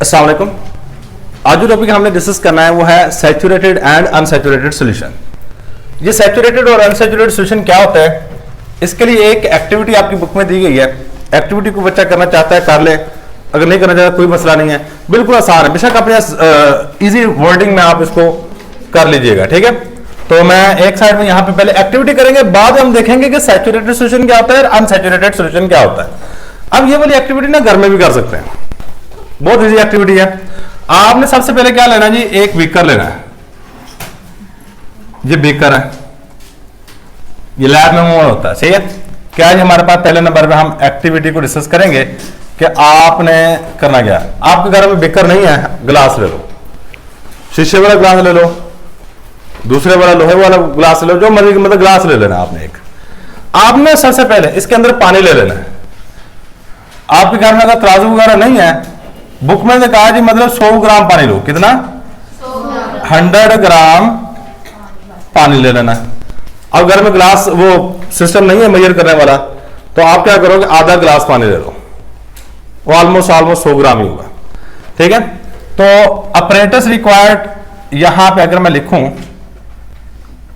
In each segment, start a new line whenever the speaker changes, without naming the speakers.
अस्सलाम वालेकुम। आज जो टॉपिक हमने डिस्कस करना है वो है सैचुरेटेड एंड अनसैचुरेटेड सॉल्यूशन। ये सैचुरेटेड और अनसैचुरेटेड सॉल्यूशन क्या होता है, इसके लिए एक एक्टिविटी आपकी बुक में दी गई है। एक्टिविटी को बच्चा करना चाहता है कर ले, अगर नहीं करना चाहता कोई मसला नहीं है, बिल्कुल आसान है। बेशक अपने इजी वर्डिंग में आप इसको कर लीजिएगा, ठीक है। तो मैं एक साइड में यहाँ पे पहले एक्टिविटी करेंगे, बाद में हम देखेंगे कि सैचुरेटेड सॉल्यूशन क्या होता है और अनसैचुरेटेड सॉल्यूशन क्या होता है। अब ये वाली एक्टिविटी ना घर में भी कर सकते हैं, बहुत इजी एक्टिविटी है। आपने सबसे पहले क्या लेना जी, एक बीकर लेना है। ये बीकर है, ये लैब में मोड होता है, सही है। क्या है हमारे पास पहले नंबर पे हम एक्टिविटी को डिस्कस करेंगे कि आपने करना क्या है। आपके घर में बीकर नहीं है, गिलास ले लो, शीशे वाला गिलास ले लो, दूसरे वाला लोहे वाला गिलास ले लो, जो मर्जी मतलब गिलास ले लेना आपने एक। आपने सबसे पहले इसके अंदर पानी ले लेना है। आपके घर में अगर तराजू वगैरह नहीं है, बुक में से कहा जी मतलब 100 ग्राम पानी लो। कितना? 100 ग्राम पानी ले लेना है। अब घर में गिलास वो सिस्टम नहीं है मेजर करने वाला, तो आप क्या करोगे, आधा गिलास पानी ले लो, वो ऑलमोस्ट 100 ग्राम ही होगा, ठीक है। तो अपरेटस रिक्वायर्ड, यहां पे अगर मैं लिखूं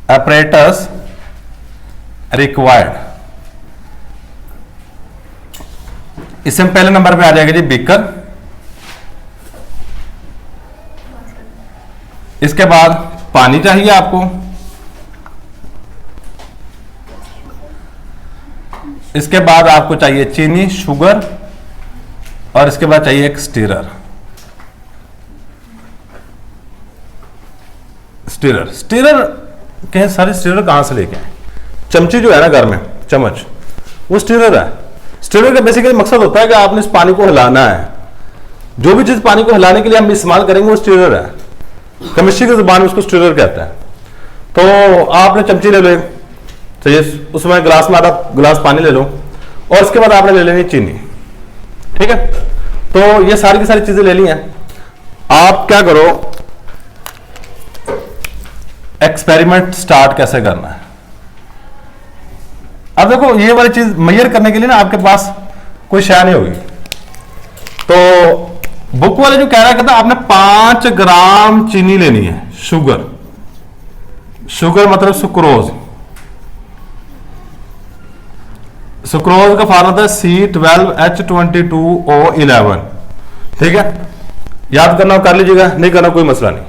अपरेटस रिक्वायर्ड, इससे पहले नंबर पे आ जाएगा जी बीकर। इसके बाद पानी चाहिए आपको, इसके बाद आपको चाहिए चीनी, शुगर, और इसके बाद चाहिए एक स्टीरर। स्टीरर कहें सारे स्टीरर कहां से लेके आए? चमची जो है ना घर में, चम्मच, वो स्टीरर है। स्टीरर का बेसिकली मकसद होता है कि आपने इस पानी को हिलाना है। जो भी चीज पानी को हिलाने के लिए हम इस्तेमाल करेंगे वो स्टीरर है। केमिस्ट्री की जुबान में उसको स्टीरर कहता है। तो आपने चमची ले लो, तो उसमें गिलास में आधा गिलास पानी ले लो, और उसके बाद आपने ले लेनी चीनी, ठीक है। तो ये सारी की सारी चीजें ले ली हैं। आप क्या करो, एक्सपेरिमेंट स्टार्ट कैसे करना है। अब देखो ये वाली चीज मेजर करने के लिए ना आपके पास कोई शय नहीं होगी। तो बुक वाले जो कह रहा है, कहता आपने 5 ग्राम चीनी लेनी है। शुगर मतलब सुक्रोज। सुक्रोज का फॉर्मूला था C12H22O11, ठीक है। याद करना कर लीजिएगा, नहीं करना कोई मसला नहीं।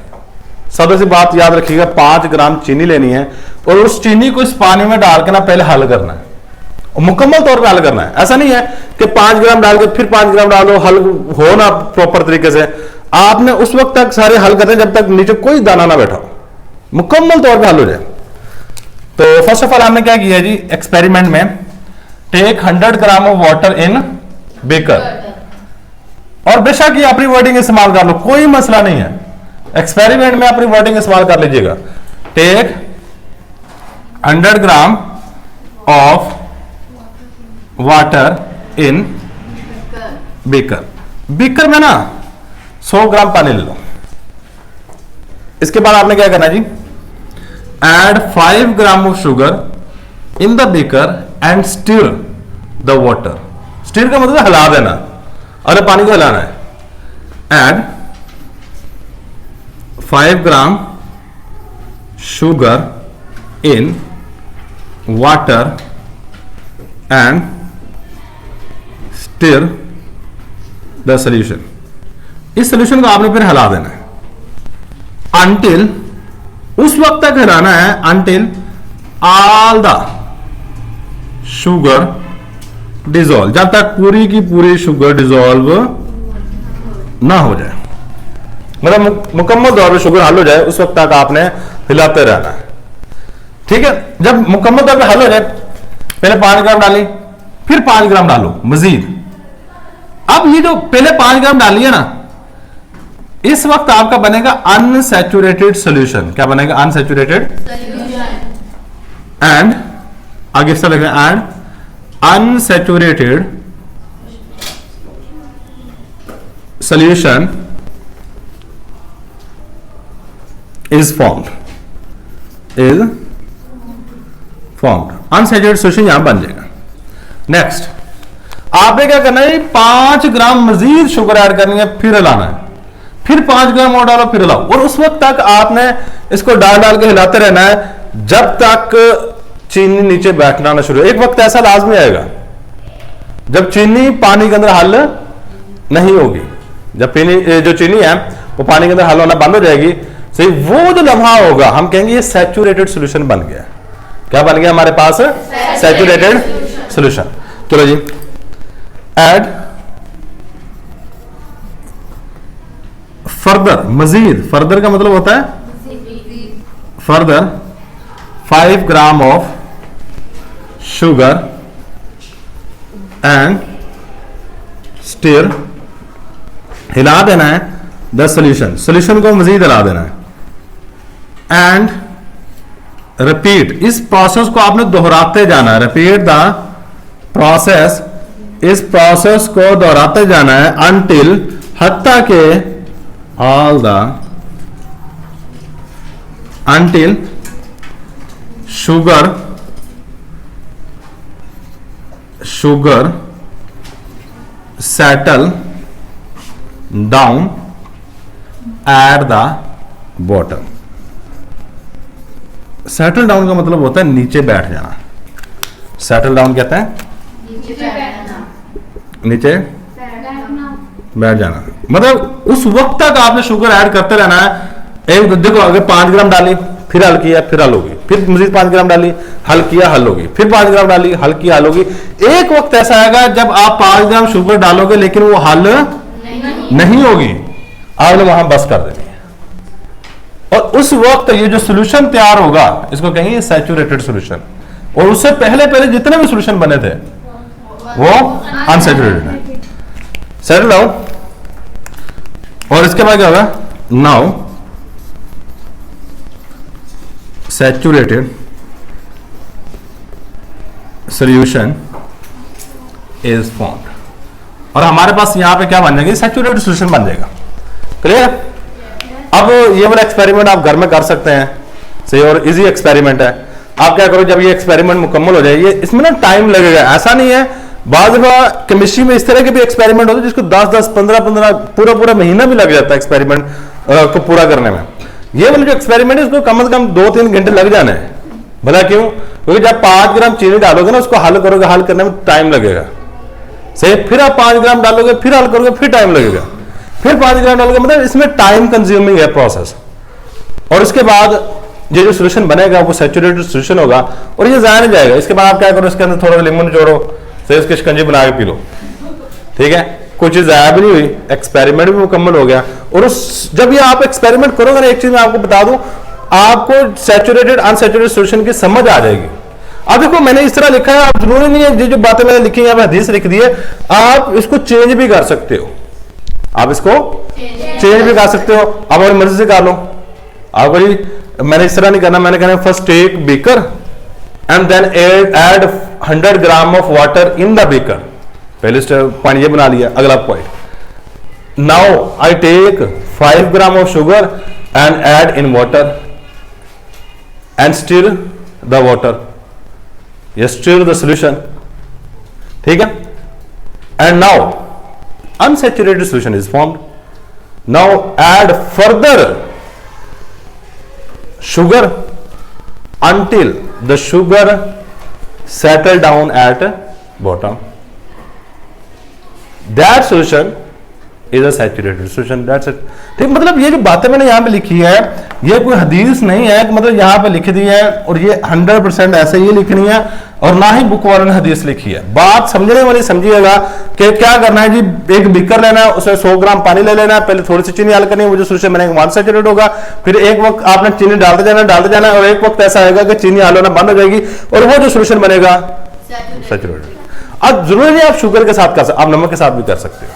सबसे सी बात याद रखिएगा, 5 ग्राम चीनी लेनी है, और उस चीनी को इस पानी में डाल के ना पहले हल करना है, और मुकम्मल तौर पे हल करना है। ऐसा नहीं है कि 5 ग्राम डाल के फिर 5 ग्राम डालो, हल हो ना प्रॉपर तरीके से। आपने उस वक्त तक सारे हल करते हैं जब तक नीचे कोई दाना ना बैठा हो, मुकम्मल तौर पे हल हो जाए। तो फर्स्ट ऑफ ऑल हमने क्या किया जी, एक्सपेरिमेंट में take 100 gram of water in beaker, और बेशक ये अपनी वर्डिंग इस्तेमाल कर लो, कोई मसला नहीं है। एक्सपेरिमेंट में अपनी वर्डिंग इस्तेमाल कर लीजिएगा। Take 100 gram of water in beaker. Beaker में ना 100 ग्राम पानी ले लो। इसके बाद आपने क्या करना जी, add 5 gram of sugar in the beaker and stir the water. Stir का मतलब हिला देना, अरे पानी को हिलाना है। Add 5 gram sugar in water and stir the solution. इस सोल्यूशन को आपने फिर हिला देना है अनटिल, उस वक्त तक हिलाना है until all the sugar dissolve, जब तक पूरी की पूरी शुगर डिजोल्व ना हो जाए, मतलब मुकम्मल तौर पर शुगर हल हो जाए, उस वक्त तक आपने हिलाते रहना है, ठीक है। जब मुकम्मल तौर पर हल हो जाए, पहले 5 ग्राम डाली, फिर 5 ग्राम डालो मजीद। अब ये जो पहले 5 ग्राम डाली है ना, इस वक्त आपका बनेगा अनसैचुरेटेड सॉल्यूशन। क्या बनेगा? अनसैचुरेटेड एंड आगे इसका लिख रहे हैं and unsaturated solution is formed, unsaturated solution यहां बन जाएगा। नेक्स्ट आपने क्या करना है, 5 ग्राम मजीद शुगर ऐड करनी है, फिर हिलाना है। फिर 5 ग्राम और डालो, फिर हिलाओ, और उस वक्त तक आपने इसको डाल डाल के हिलाते रहना है जब तक चीनी नीचे बैठना ना शुरू। एक वक्त ऐसा लाजमी आएगा जब चीनी पानी के अंदर हल नहीं होगी, जब जो चीनी है वो पानी के अंदर हल होना बंद हो जाएगी, सही, वो जो लम्हा होगा हम कहेंगे ये सैचुरेटेड सॉल्यूशन बन गया। क्या बन गया हमारे पास? Saturated solution. चलो जी, ऐड फर्दर, मजीद, फर्दर का मतलब होता है further 5 gram of sugar and stir, हिला देना है द सॉल्यूशन, सॉल्यूशन को मजीद हिला देना है। एंड रिपीट, इस प्रोसेस को आपने दोहराते जाना है, रिपीट द प्रोसेस, इस प्रोसेस को दोहराते जाना है अनटिल, हत्ता के, all the, until sugar settle down at the bottom. Settle down का मतलब होता है नीचे बैठ जाना। सेटल डाउन कहते हैं नीचे बैठ जाना, मतलब उस वक्त तक आपने शुगर ऐड करते रहना है। एक देखो, अगर 5 ग्राम डाली, फिर हल किया, फिर हल होगी, फिर मजीद 5 ग्राम डाली, हल किया, हल होगी, फिर 5 ग्राम डाली, हल किया, हल होगी। एक वक्त ऐसा आएगा जब आप 5 ग्राम शुगर डालोगे लेकिन वो हल नहीं होगी, आपने वहां बस कर देनी है, और उस वक्त ये जो सोल्यूशन तैयार होगा इसको कहेंगे सैचुरेटेड सोल्यूशन। और उससे पहले पहले जितने भी सोल्यूशन बने थे वो अनसैचुरेटेड है। सेटल डाउन, और इसके बाद क्या होगा? Now saturated solution is formed, और हमारे पास यहां पे क्या बन जाएगी? सैचुरेटेड सॉल्यूशन बन जाएगा। क्लियर? अब ये वाला एक्सपेरिमेंट आप घर में कर सकते हैं, सही, और इजी एक्सपेरिमेंट है। आप क्या करो, जब ये एक्सपेरिमेंट मुकम्मल हो जाए, ये इसमें ना टाइम लगेगा, ऐसा नहीं है। बाद केमिस्ट्री में इस तरह के भी एक्सपेरिमेंट होते हैं जिसको 10-10, 15-15 पूरा महीना भी लग जाता है एक्सपेरिमेंट को पूरा करने में। ये वाला जो एक्सपेरिमेंट है इसको कम से कम 2-3 घंटे लग जाने हैं। भला क्यों? क्योंकि जब 5 ग्राम चीनी डालोगे ना, उसको हल करोगे, हल करने में टाइम लगेगा, सही, फिर आप 5 ग्राम डालोगे, फिर हल करोगे, फिर टाइम लगेगा, फिर 5 ग्राम डालोगे, मतलब इसमें टाइम कंज्यूमिंग है प्रोसेस। और उसके बाद ये जो सोल्यूशन बनेगा वो सैचुरेटेड सोल्यूशन होगा, और ये जाया नहीं जाएगा। इसके बाद आप क्या करो, इसके अंदर थोड़ा लीमन जोड़ो, सही, उसकी शिकंजी बना के पी लो, ठीक है, कोई चीज जाया भी नहीं हुई, एक्सपेरिमेंट भी मुकम्मल हो गया। और उस जब ये आप एक्सपेरिमेंट करोगे ना, एक चीज मैं आपको बता दूं, आपको सैचुरेटेड अनसैचुरेटेड सोल्यूशन की समझ आ जाएगी। अब देखो, मैंने इस तरह लिखा है, आप जरूरी नहीं है जो बातें मैंने लिखी है, हदीस लिख दी है, आप इसको चेंज भी कर सकते हो, आप इसको चेंज भी कर सकते हो, आप अपनी मर्जी से कर लो। आप मैंने इस तरह नहीं करना, मैंने कहना first take beaker and then add 100 gram of water in the beaker. पहले पानी ये बना लिया, अगला point, now I take 5 gram of sugar and add in water and stir the water, ये स्टिर द सोल्यूशन, ठीक है। And now unsaturated solution is formed. Now add further sugar until the sugar settle down at bottom. That solution is a saturated solution. That's it. ठीक, मतलब ये जो बातें मैंने यहाँ पे लिखी है ये कोई हदीस नहीं है कि मतलब यहाँ पे लिख दी है और ये 100% ऐसे ही लिखनी है, और ना ही बुक वालों ने हदीस लिखी है। बात समझने वाली समझिएगा कि क्या करना है जी, एक बीकर लेना है, उसमें 100 ग्राम पानी ले लेना है, पहले थोड़ी सी चीनी हल करनी है, वो जो सोल्यूशन बनेगा वन सैचुरेट होगा, फिर एक वक्त आपने चीनी डालते जाना और एक वक्त ऐसा आएगा कि चीनी हल होना बंद हो जाएगी और वो जो सोल्यूशन बनेगा सैचुरेटेड। अब जरूरी नहीं आप शुगर के साथ कर सकते, आप नमक के साथ भी कर सकते हो,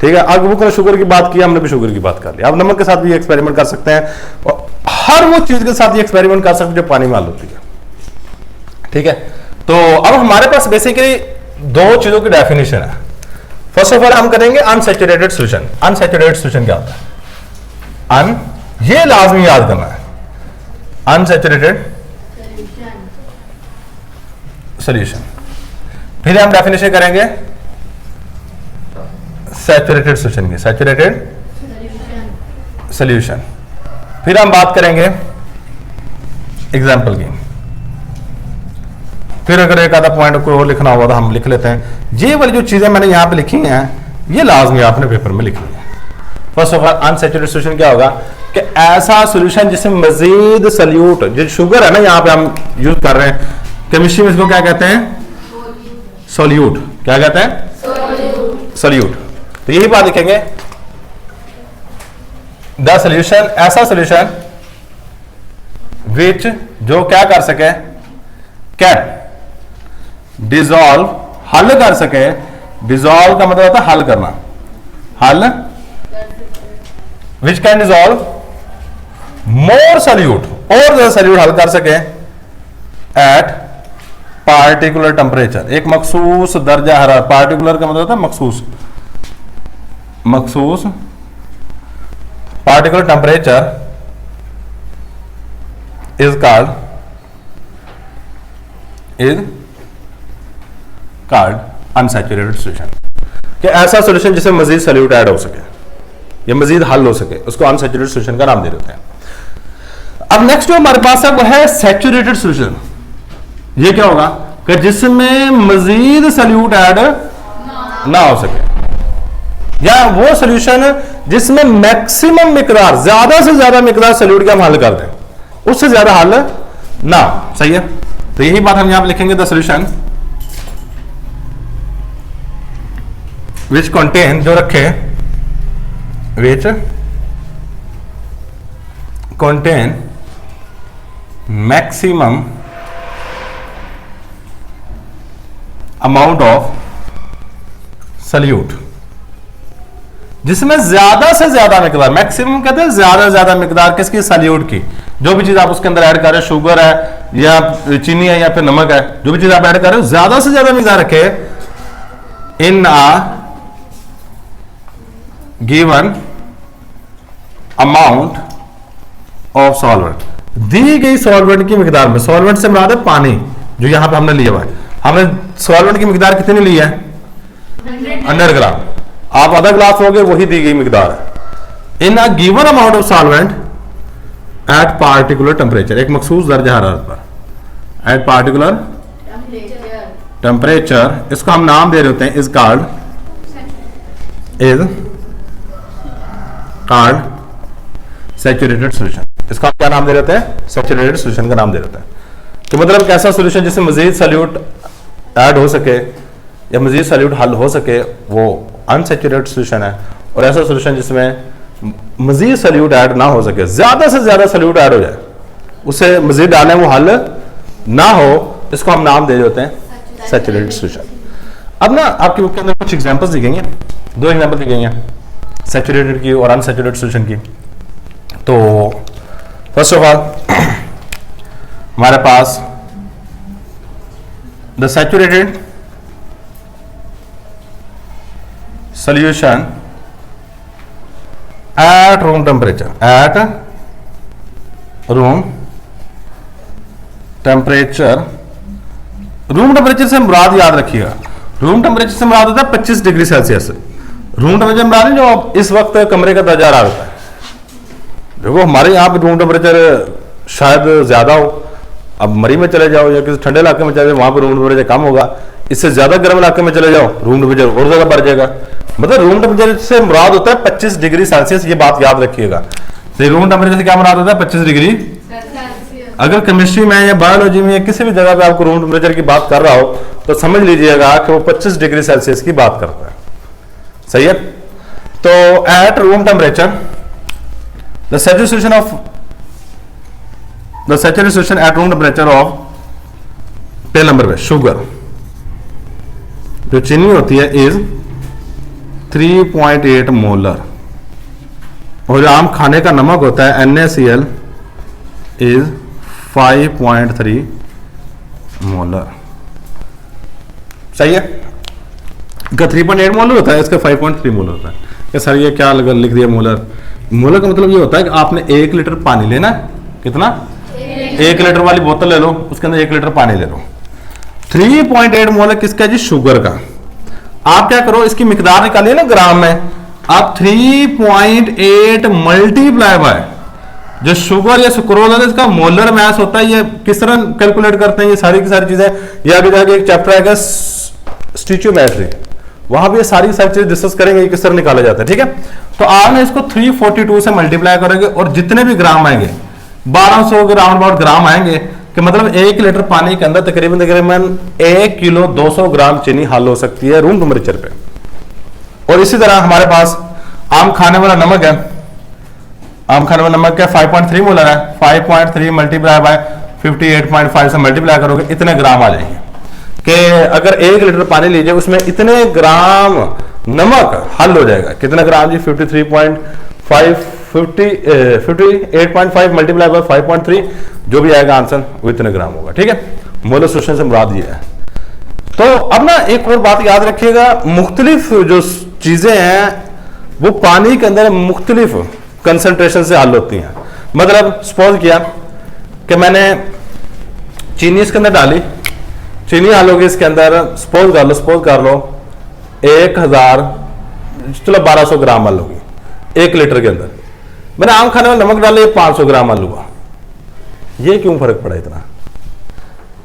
ठीक है। आगे बुक ने शुगर की बात की, हमने भी शुगर की बात कर ली, आप नमक के साथ भी एक्सपेरिमेंट कर सकते हैं, और हर वो चीज के साथ ये एक्सपेरिमेंट कर सकते हैं जो पानी में हल होती है, ठीक है। तो अब हमारे पास बेसिकली दो चीजों की डेफिनेशन है। फर्स्ट ऑफ ऑल हम करेंगे अनसैचुरेटेड सोल्यूशन। अनसैचुरेटेड सोल्यूशन क्या होता है? ये लाजमी याद करना है, अनसैचुरेटेड सोल्यूशन। फिर हम डेफिनेशन करेंगे सैचुरेटेड सोल्यूशन की, सैचुरेटेड सोल्यूशन। फिर हम बात करेंगे एग्जाम्पल की। फिर अगर एक आधा पॉइंट को और लिखना होगा तो हम लिख लेते हैं। ये वाली जो चीजें मैंने यहां पे लिखी हैं ये लाजमी आपने पेपर में लिखनी है। First of all unsaturated solution क्या होगा कि ऐसा सोल्यूशन जिसमें मजीद सल्यूट, जो शुगर है ना यहां पे हम यूज कर रहे हैं, केमिस्ट्री में इसको क्या कहते हैं? सोल्यूट। क्या कहते हैं? सोल्यूट। तो यही बात लिखेंगे, द सोल्यूशन, ऐसा सोल्यूशन विच जो क्या कर सके, कैन डिजॉल्व, हल कर सके। डिजॉल्व का मतलब होता है हल करना, हल, which can dissolve more solute, और ज्यादा सल्यूट हल कर सके एट पार्टिकुलर टेम्परेचर, एक मखसूस दर्जा हरारत। पार्टिकुलर का मतलब होता है मखसूस, मखसूस particular temperature is called unsaturated solution. कि ऐसा सोल्यूशन जिसमें मजीद सल्यूट ऐड हो सके या मजीद हल हो सके, उसको अनसैचुरेटेड सोल्यूशन का नाम दे देते हैं। अब नेक्स्ट जो हमारे पास है वो है सैचुरेटेड सोल्यूशन। ये क्या होगा कि जिसमें मजीद सल्यूट ऐड ना हो सके, या वो सोल्यूशन जिसमें मैक्सिमम मिकदार, ज्यादा से ज्यादा मिकदार सल्यूट का हम हल कर दें, उससे ज्यादा हल ना। सही है। तो यही बात हम यहां पे लिखेंगे, द सोल्यूशन विच कंटेन, जो रखे, which contain maximum amount of solute, जिसमें ज्यादा से ज्यादा मिकदार, मैक्सिमम कहते हैं ज्यादा से ज्यादा मिकदार किसकी? सल्यूट की। जो भी चीज आप उसके अंदर ऐड कर रहे हो, शुगर है या चीनी है या फिर नमक है, जो भी चीज आप ऐड कर रहे हो ज्यादा से ज्यादा मिकदार रखे इन आ गिवन अमाउंट ऑफ सॉल्वेंट, दी गई सॉल्वेंट की मिकदार में। सॉल्वेंट से मुराद है पानी, जो यहां पे हमने लिया हुआ है। हमने सॉल्वेंट की मिकदार कितनी ली है? 100 ग्राम। आप आधा ग्लास लोगे, वही दी गई मिकदार है। In a given amount of solvent at particular temperature, एक मखसूस दर्जा हरारत पर, एट पार्टिकुलर टेम्परेचर, इसको हम नाम दे रहे होते हैं, इज कॉल्ड सैचुरेटेड सोल्यूशन। इसका क्या नाम दे रहे हैं? सैचुरेटेड सोल्यूशन का नाम दे रहे हैं। तो मतलब कैसा सोल्यूशन जिसमें मजीद सल्यूट ऐड हो सके या मजीद सल्यूट हल हो सके, वो अनसैचुरेटेड सोल्यूशन है। और ऐसा सोल्यूशन जिसमें मजीद सल्यूट ऐड ना हो सके, ज्यादा से ज्यादा सल्यूट ऐड हो जाए, उसे मजीद डालें वो हल ना हो, इसको हम नाम दे देते हैं सैचुरेटेड सोल्यूशन। अब ना आपकी बुक के अंदर कुछ एग्जांपल्स दी गई हैं, 2 एग्जांपल दी गई हैं सैचुरेटेड की और अनसैचुरेटेड सोल्यूशन की। तो फर्स्ट ऑफ ऑल हमारे पास the saturated solution at room temperature, at room temperature. Room temperature से मुराद याद रखिएगा, रूम टेम्परेचर से मुराद होता है 25 डिग्री सेल्सियस। रूम टेम्परेचर मुराद है जो इस वक्त कमरे का दर्जा रहा होता है। देखो हमारे यहाँ पे रूम टेम्परेचर शायद ज्यादा हो, अब मरी में चले जाओ या किसी ठंडे इलाके में चले जाओ, वहां पर रूम टेम्परेचर कम होगा। इससे ज्यादा गर्म इलाके में चले जाओ, रूम टेम्परेचर और ज्यादा बढ़ जाएगा। मतलब रूम टेम्परेचर से मुराद होता है 25 डिग्री सेल्सियस, ये बात याद रखिएगा। तो रूम टेम्परेचर से क्या मुराद होता है? 25 डिग्री। अगर केमिस्ट्री में या बायोलॉजी में या किसी भी जगह पे आपको रूम टेम्परेचर की बात कर रहा हो तो समझ लीजिएगा कि वो 25 डिग्री सेल्सियस की बात करता है। सही है। तो eight room temperature the saturation eight room temperature of, पहले नंबर पे शुगर, जो चीनी होती है, इज 3.8 मोलर, और जो आम खाने का नमक होता है NaCl इज 5.3 मोलर। सही है। इसका 3.8 मोलर होता है, इसका 5.3 मोलर होता है। कि सर ये क्या लिख दिया मोलर? मोलर का मतलब ये होता है कि आपने 1 लीटर पानी लेना है, कितना? 1 लीटर वाली बोतल ले लो, उसके अंदर 1 लीटर पानी ले लो। 3.8 मोलर किसका जी? शुगर का। आप क्या करो, इसकी मिकदार निकालिए ना ग्राम में, अब 3.8 मल्टीप्लाई बाय जो शुगर या सुक्रोज है इसका मोलर मैस होता है, ये किस तरह कैलकुलेट करते हैं, ये सारी की सारी चीजें, ये आगे जाके एक चैप्टर आएगा स्टिचियोमेट्री, वहां भी ये सारी चीजें डिस्कस करेंगे किस तरह निकाला जाता है। ठीक है, तो आपने इसको 342 से मल्टीप्लाई करेंगे और जितने भी ग्राम आएंगे 1200 के राउंड अबाउट ग्राम आएंगे, कि मतलब 1 लीटर पानी के अंदर तकरीबन तकरीबन 1 किलो 200 ग्राम चीनी हल हो सकती है रूम टेम्परेचर पे। और इसी तरह हमारे पास आम खाने वाला नमक है, आम खाने वाला नमक क्या 5.3 मोलर है, 5.3 मल्टीप्लाई बाय 58.5 से मल्टीप्लाई करोगे इतने ग्राम आ जाएंगे, कि अगर 1 लीटर पानी लीजिए उसमें इतने ग्राम नमक हल हो जाएगा। कितना ग्राम जी 58.5 मल्टीप्लाई बाय 5.3, जो भी आएगा आंसर वो इतने ग्राम होगा। ठीक है, मोलर सॉल्यूशन से मुराद ये है। तो अब ना एक और बात याद रखिएगा, मुख्तलिफ जो चीजें हैं वो पानी के अंदर मुख्तलिफ कंसंट्रेशन से हल होती हैं। मतलब सपोज किया कि मैंने चीनी इसके अंदर डाली, चीनी हल होगी इसके अंदर, सपोज कर लो 1000 चलो 1200 ग्राम हल होगी 1 लीटर के अंदर। मैंने आम खाने में नमक डाले 500 ग्राम हल हुआ। ये क्यों फर्क पड़ा इतना?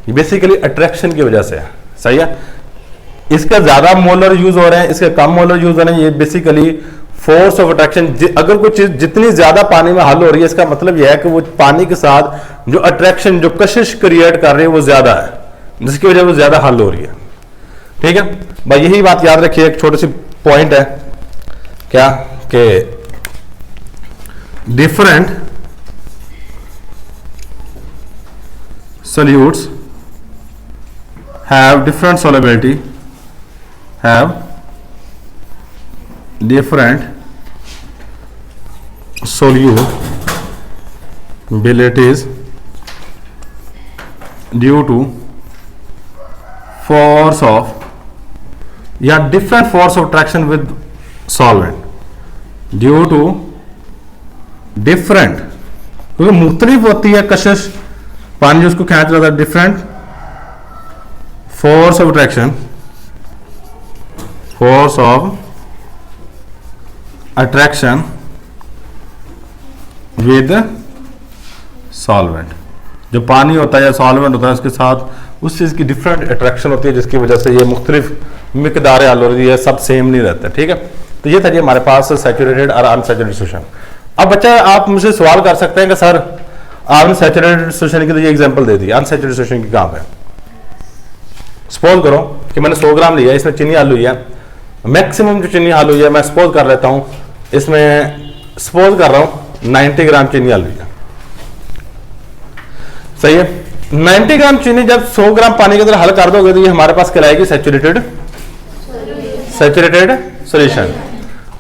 ये बेसिकली अट्रैक्शन की वजह से है। सही है, इसका ज्यादा मोलर यूज हो रहे हैं, इसके कम मोलर यूज हो रहे हैं, ये बेसिकली फोर्स ऑफ अट्रैक्शन। अगर कोई चीज जितनी ज्यादा पानी में हल हो रही है इसका मतलब यह है कि वो पानी के साथ जो अट्रैक्शन जो कशिश क्रिएट कर रही है वो ज्यादा है, जिसकी वजह से वो ज्यादा हल हो रही है। ठीक है भाई, यही बात याद रखिए। एक छोटी सी पॉइंट है क्या कि different solutes have different solubility, have different solubilities due to force of या different force of attraction with solvent due to different, क्योंकि मुख्तलिफ होती है कशिश पानी जो उसको खींच रहा था, different force of attraction, force of attraction with solvent. जो पानी होता है या सॉल्वेंट होता है उसके साथ उस चीज की डिफरेंट अट्रैक्शन होती है, जिसकी वजह से ये मुख्तलिफ मिकदार हल हो रही है, सब सेम नहीं रहता। ठीक है, तो ये था जी हमारे पास सैचुरेटेड और अनसैचुरेटेड सॉल्यूशन। अब बच्चा आप मुझसे सवाल कर सकते हैं कि सर आपने सैचुरेटेड सॉल्यूशन की तो ये एग्जांपल दे दी, अनसैचुरेटेड सॉल्यूशन की कहां पे? सपोज करो कि मैंने 100 ग्राम लिया, इसमें चीनी हल हुई है, मैक्सिमम जो चीनी हल हुई है मैं सपोज कर लेता हूं, इसमें सपोज कर रहा हूं 90 ग्राम चीनी हल हुई है। सही है, 90 ग्राम चीनी जब 100 ग्राम पानी के अंदर हल कर दोगे तो ये हमारे पास कहलाएगी सैचुरेटेड सॉल्यूशन।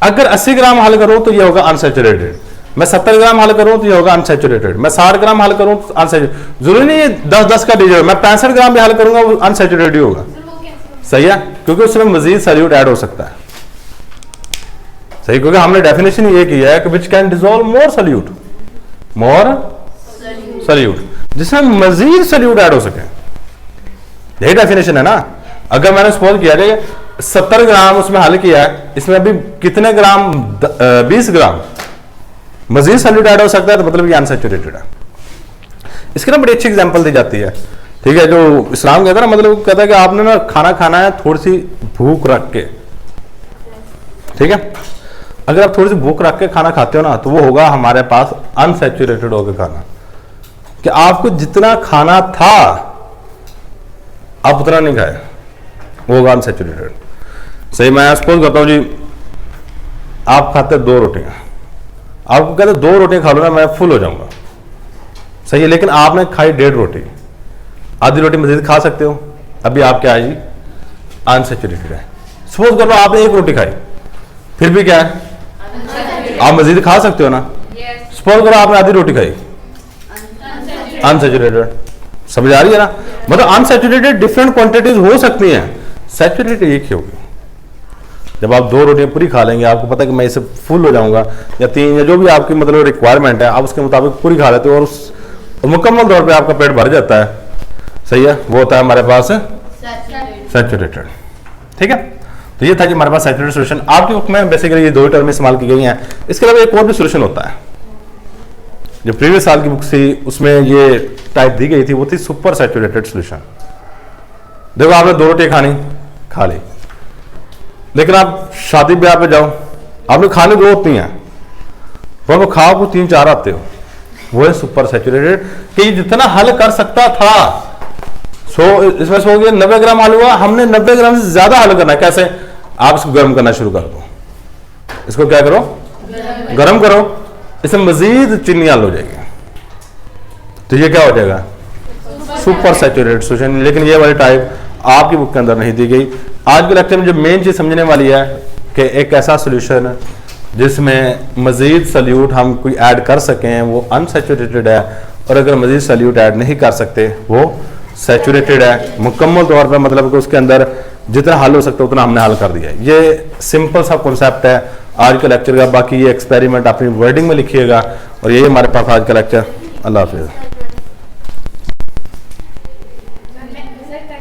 अगर 80 ग्राम हल करो तो ये होगा अनसैचुरेटेड, मैं 70 ग्राम हल करूं तो ये होगा अनसैचुरेटेड, मैं 60 ग्राम हल करूं तो अनसैचुरेटेड। जरूरी नहीं है 10-10 का डिजिट, मैं 65 ग्राम भी हल करूंगा वो अनसैचुरेटेड ही होगा। सही है, क्योंकि उसमें मजीद सॉल्यूट ऐड हो सकता है। सही, क्योंकि हमने डेफिनेशन ये की है कि which can dissolve more solute, जिसमें मजीद सॉल्यूट ऐड हो सके, यही डेफिनेशन है ना। अगर मैंने सपोज किया जाए 70 ग्राम उसमें हल किया है, इसमें अभी कितने ग्राम 20 ग्राम मजीद सॉल्यूट ऐड हो सकता है, तो मतलब ये अनसैचुरेटेड है। इसकी ना बड़ी अच्छी एग्जांपल दी जाती है। ठीक है, जो इस्लाम कहता है ना, मतलब कहता है कि आपने ना खाना खाना है थोड़ी सी भूख रख के। ठीक है, अगर आप थोड़ी सी भूख रख के खाना खाते हो ना तो वो होगा हमारे पास अनसैचुरेटेड होकर खाना, कि आपको जितना खाना था आप उतना नहीं खाए, वो होगा अनसैचुरेटेड। सही, मैं सपोज करता हूं जी आप खाते 2 रोटियां, आपको कहते 2 रोटियां खा लो ना मैं फुल हो जाऊंगा। सही है, लेकिन आपने खाई 1.5 रोटी, आधी रोटी मजीद खा सकते हो, अभी आप क्या है जी अनसैचुरेटेड है। सपोज कर लो आपने 1 रोटी खाई, फिर भी क्या है आप मजीद खा सकते हो ना। सपोज करो आपने आधी रोटी खाई, अनसैचुरेटेड। समझ आ रही है ना, मतलब अनसैचुरेटेड डिफरेंट क्वांटिटीज हो सकती हैं, सैचुरेटेड एक ही होगी। जब आप 2 रोटियां पूरी खा लेंगे, आपको पता है कि मैं इसे फुल हो जाऊंगा, या 3 या जो भी आपकी मतलब रिक्वायरमेंट है आप उसके मुताबिक पूरी खा लेते हो और उस मुकम्मल तौर पे आपका पेट भर जाता है। सही है, वो होता है हमारे पास सैचुरेटेड। ठीक है, तो ये था कि हमारे पास सैचुरेटेड सॉल्यूशन। आपकी बुक में बेसिकली ये 2 टर्म इस्तेमाल की गई हैं। इसके अलावा एक और भी सॉल्यूशन होता है, जो प्रीवियस साल की बुक थी उसमें ये टाइप दी गई थी, वो थी सुपर सैचुरेटेड सॉल्यूशन। देखो आपने 2 रोटी खा ली, लेकिन आप शादी ब्याह पे जाओ, आपने खाने 2 होती हैं, वो खाओ को 3-4 आते हो, वो है सुपर सैचुरेटेड कि जितना हल कर सकता था। इसमें से हो गया 90 ग्राम हल हुआ, हमने 90 ग्राम से ज्यादा हल करना है। कैसे? आप इसको गर्म करना शुरू कर दो, इसको क्या करो, गर्म करो, इसमें मजीद चीनी हल हो जाएगी, तो ये क्या हो जाएगा, सुपर सैचुरेटेड सॉल्यूशन। लेकिन ये वाली टाइप आपकी बुक के अंदर नहीं दी गई। आज के लेक्चर में जो मेन चीज समझने वाली है कि एक ऐसा सॉल्यूशन जिसमें मजीद सल्यूट हम कोई ऐड कर सकें वो अनसैचुरेटेड है, और अगर मजीद सल्यूट ऐड नहीं कर सकते वो सैचुरेटेड है मुकम्मल तौर पर। मतलब कि उसके अंदर जितना हल हो सकता है उतना हमने हल कर दिया है। ये सिंपल सा कॉन्सेप्ट है आज के लेक्चर का। बाकी ये एक्सपेरिमेंट अपनी वर्डिंग में लिखिएगा। और यही हमारे पास आज का लेक्चर। अल्लाह हाफिज़।